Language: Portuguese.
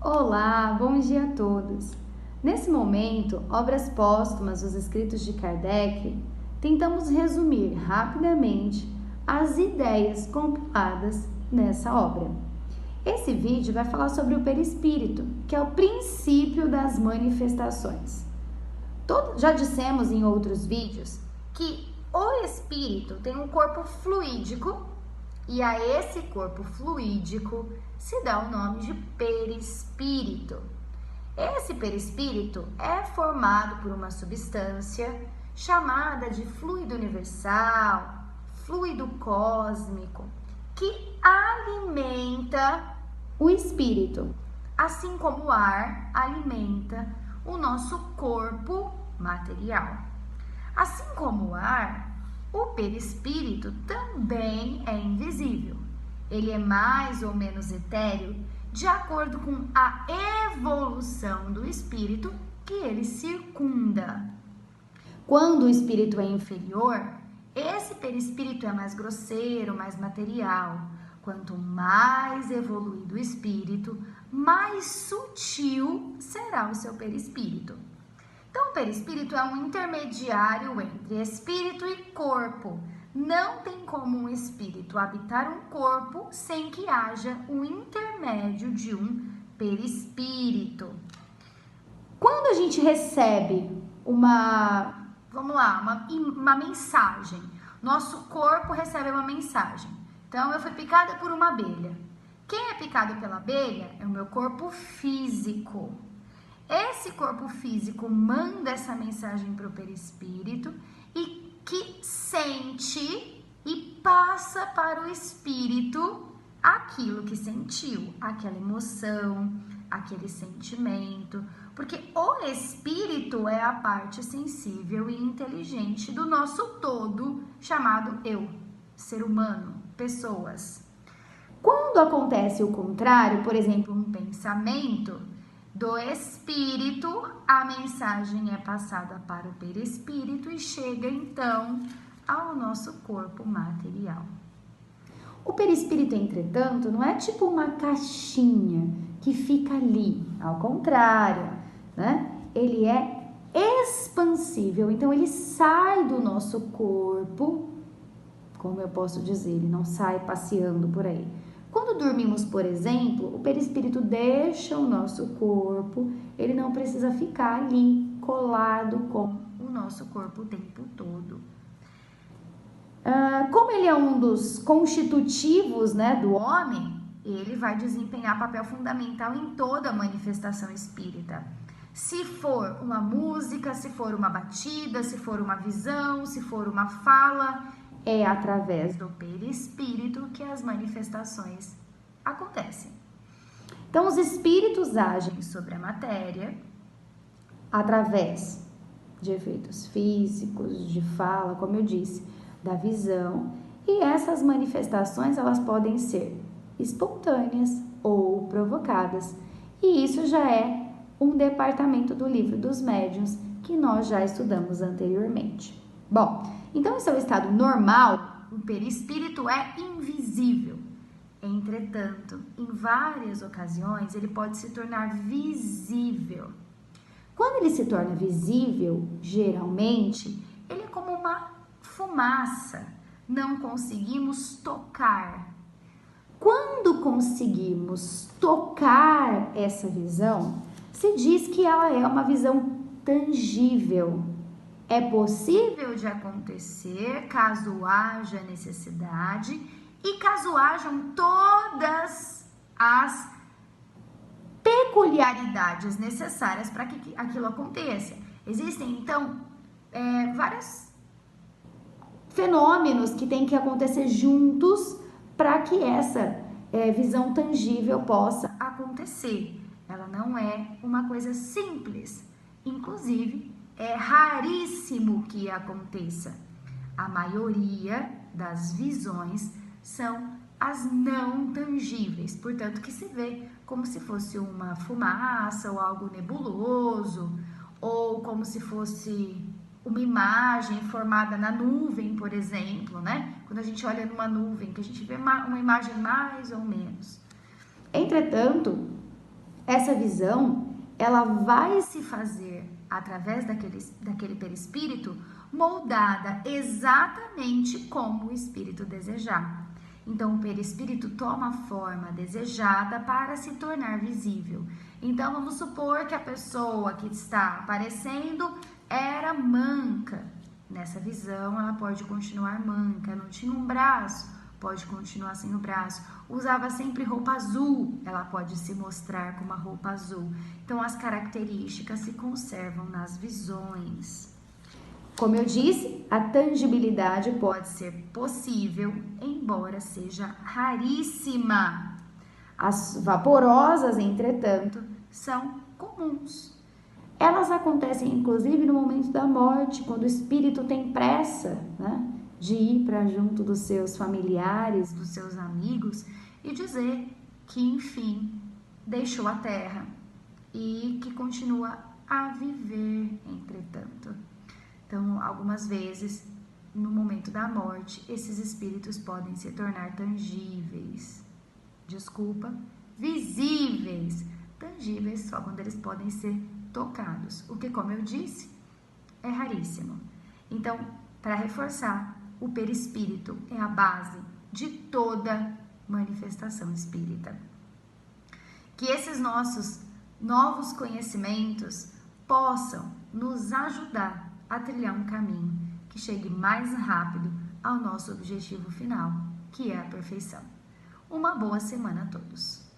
Olá, bom dia a todos. Nesse momento, Obras Póstumas dos Escritos de Kardec, tentamos resumir rapidamente as ideias compiladas nessa obra. Esse vídeo vai falar sobre o perispírito, que é o princípio das manifestações. Já dissemos em outros vídeos que o espírito tem um corpo fluídico e a esse corpo fluídico se dá o nome de perispírito. Esse perispírito é formado por uma substância chamada de fluido universal, fluido cósmico, que alimenta o espírito, assim como o ar alimenta o nosso corpo material. Assim como o ar, o perispírito também é invisível. Ele é mais ou menos etéreo de acordo com a evolução do espírito que ele circunda. Quando o espírito é inferior, esse perispírito é mais grosseiro, mais material. Quanto mais evoluído o espírito, mais sutil será o seu perispírito. Então, o perispírito é um intermediário entre espírito e corpo. Não tem como um espírito habitar um corpo sem que haja um intermédio de um perispírito. Quando a gente recebe uma mensagem, nosso corpo recebe uma mensagem. Então, eu fui picada por uma abelha. Quem é picado pela abelha é o meu corpo físico. Esse corpo físico manda essa mensagem para o perispírito e que sente e passa para o espírito aquilo que sentiu, aquela emoção, aquele sentimento, porque o espírito é a parte sensível e inteligente do nosso todo, chamado eu, ser humano, pessoas. Quando acontece o contrário, por exemplo, um pensamento do espírito, a mensagem é passada para o perispírito e chega então ao nosso corpo material. O perispírito, entretanto, não é tipo uma caixinha que fica ali, ao contrário, né? Ele é expansível, então ele sai do nosso corpo, como eu posso dizer, ele não sai passeando por aí. Quando dormimos, por exemplo, o perispírito deixa o nosso corpo, ele não precisa ficar ali colado com o nosso corpo o tempo todo. Como ele é um dos constitutivos, né, do homem, ele vai desempenhar papel fundamental em toda a manifestação espírita. Se for uma música, se for uma batida, se for uma visão, se for uma fala, é através do perispírito que as manifestações acontecem. Então, os espíritos agem sobre a matéria através de efeitos físicos, de fala, como eu disse, da visão, e essas manifestações elas podem ser espontâneas ou provocadas, e isso já é um departamento do livro dos médiuns que nós já estudamos anteriormente. Bom, então esse é o estado normal, o perispírito é invisível. Entretanto, em várias ocasiões, ele pode se tornar visível. Quando ele se torna visível, geralmente, ele é como uma fumaça. Não conseguimos tocar. Quando conseguimos tocar essa visão, se diz que ela é uma visão tangível. É possível de acontecer caso haja necessidade e caso hajam todas as peculiaridades necessárias para que aquilo aconteça. Existem, então, vários fenômenos que têm que acontecer juntos para que essa visão tangível possa acontecer. Ela não é uma coisa simples, inclusive é raríssimo que aconteça. A maioria das visões são as não tangíveis, portanto que se vê como se fosse uma fumaça ou algo nebuloso, ou como se fosse uma imagem formada na nuvem, por exemplo, né? Quando a gente olha numa nuvem, que a gente vê uma imagem mais ou menos. Entretanto, Essa visão, ela vai se fazer através daquele perispírito moldada exatamente como o espírito desejar. Então, o perispírito toma a forma desejada para se tornar visível. Então, vamos supor que a pessoa que está aparecendo era manca. Nessa visão, ela pode continuar manca. Não tinha um braço, pode continuar sem o braço. Usava sempre roupa azul, ela pode se mostrar com uma roupa azul. Então, as características se conservam nas visões. Como eu disse, a tangibilidade pode ser possível, embora seja raríssima. As vaporosas, entretanto, são comuns. Elas acontecem, inclusive, no momento da morte, quando o espírito tem pressa, né, de ir para junto dos seus familiares, dos seus amigos e dizer que, enfim, deixou a terra e que continua a viver, entretanto. Então, algumas vezes, no momento da morte, esses espíritos podem se tornar tangíveis. Visíveis. Tangíveis só quando eles podem ser tocados, o que, como eu disse, é raríssimo. Então, para reforçar, o perispírito é a base de toda manifestação espírita. Que esses nossos novos conhecimentos possam nos ajudar a trilhar um caminho que chegue mais rápido ao nosso objetivo final, que é a perfeição. Uma boa semana a todos!